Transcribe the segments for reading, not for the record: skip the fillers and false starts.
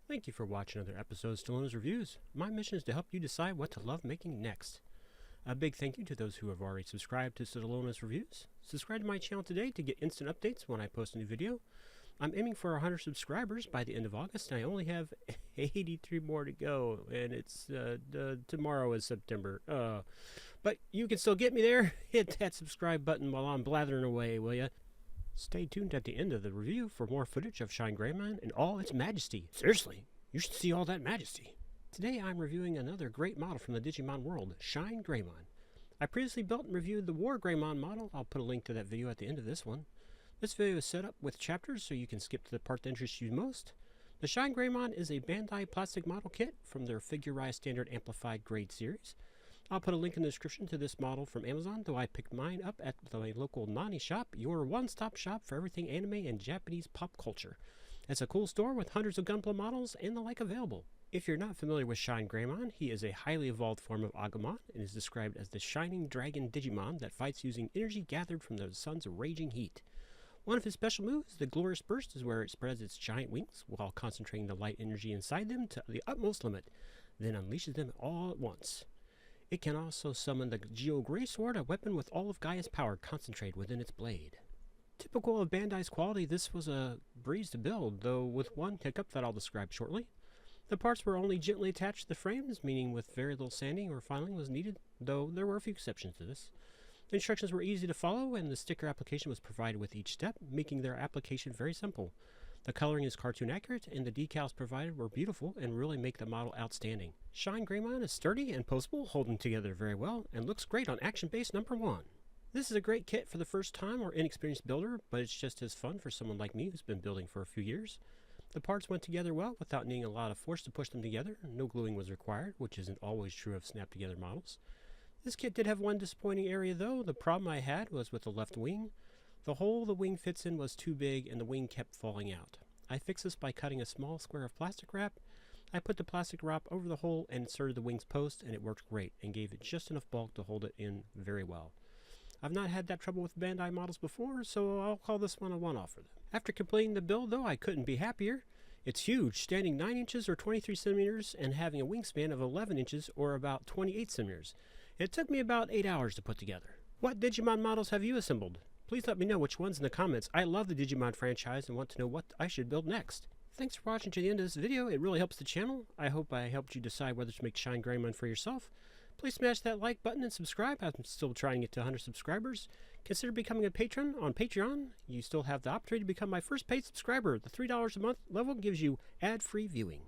Thank you for watching another episode of Stallone's Reviews. My mission is to help you decide what to love making next. A big thank you to those who have already subscribed to Stallone's Reviews. Subscribe to my channel today to get instant updates when I post a new video. I'm aiming for 100 subscribers by the end of August, and I only have 83 more to go, and it's tomorrow is September. But you can still get me there. Hit that subscribe button while I'm blathering away, will ya? Stay tuned at the end of the review for more footage of ShineGreymon in all its majesty. Seriously, you should see all that majesty. Today I'm reviewing another great model from the Digimon world, ShineGreymon. I previously built and reviewed the War Greymon model. I'll put a link to that video at the end of this one. This video is set up with chapters so you can skip to the part that interests you most. The ShineGreymon is a Bandai plastic model kit from their Figurized Standard Amplified Grade series. I'll put a link in the description to this model from Amazon, though I picked mine up at the local Nani shop, your one-stop shop for everything anime and Japanese pop culture. It's a cool store with hundreds of Gunpla models and the like available. If you're not familiar with ShineGreymon, he is a highly evolved form of Agumon and is described as the shining dragon Digimon that fights using energy gathered from the sun's raging heat. One of his special moves, the Glorious Burst, is where it spreads its giant wings while concentrating the light energy inside them to the utmost limit, then unleashes them all at once. It can also summon the Geo Greysword, a weapon with all of Gaia's power concentrated within its blade. Typical of Bandai's quality, this was a breeze to build, though with one hiccup that I'll describe shortly. The parts were only gently attached to the frames, meaning with very little sanding or filing was needed, though there were a few exceptions to this. The instructions were easy to follow, and the sticker application was provided with each step, making their application very simple. The coloring is cartoon accurate, and the decals provided were beautiful and really make the model outstanding. ShineGreymon is sturdy and posable, holding together very well, and looks great on Action Base number 1. This is a great kit for the first time or inexperienced builder, but it's just as fun for someone like me who's been building for a few years. The parts went together well without needing a lot of force to push them together. No gluing was required, which isn't always true of snap-together models. This kit did have one disappointing area though. The problem I had was with the left wing. The hole the wing fits in was too big and the wing kept falling out. I fixed this by cutting a small square of plastic wrap. I put the plastic wrap over the hole and inserted the wing's post, and it worked great and gave it just enough bulk to hold it in very well. I've not had that trouble with Bandai models before, so I'll call this one a one-off for them. After completing the build though, I couldn't be happier. It's huge, standing 9 inches or 23 centimeters and having a wingspan of 11 inches or about 28 centimeters. It took me about 8 hours to put together. What Digimon models have you assembled? Please let me know which ones in the comments. I love the Digimon franchise and want to know what I should build next. Thanks for watching to the end of this video. It really helps the channel. I hope I helped you decide whether to make ShineGreymon for yourself. Please smash that like button and subscribe. I'm still trying to get to 100 subscribers. Consider becoming a patron on Patreon. You still have the opportunity to become my first paid subscriber. The $3 a month level gives you ad-free viewing.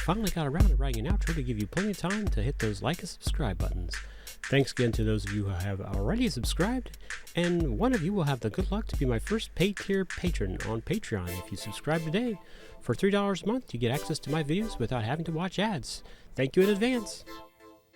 Finally got around to writing an outro to give you plenty of time to hit those like and subscribe buttons. Thanks again to those of you who have already subscribed, and one of you will have the good luck to be my first paid tier patron on Patreon if you subscribe today. For $3 a month, you get access to my videos without having to watch ads. Thank you in advance.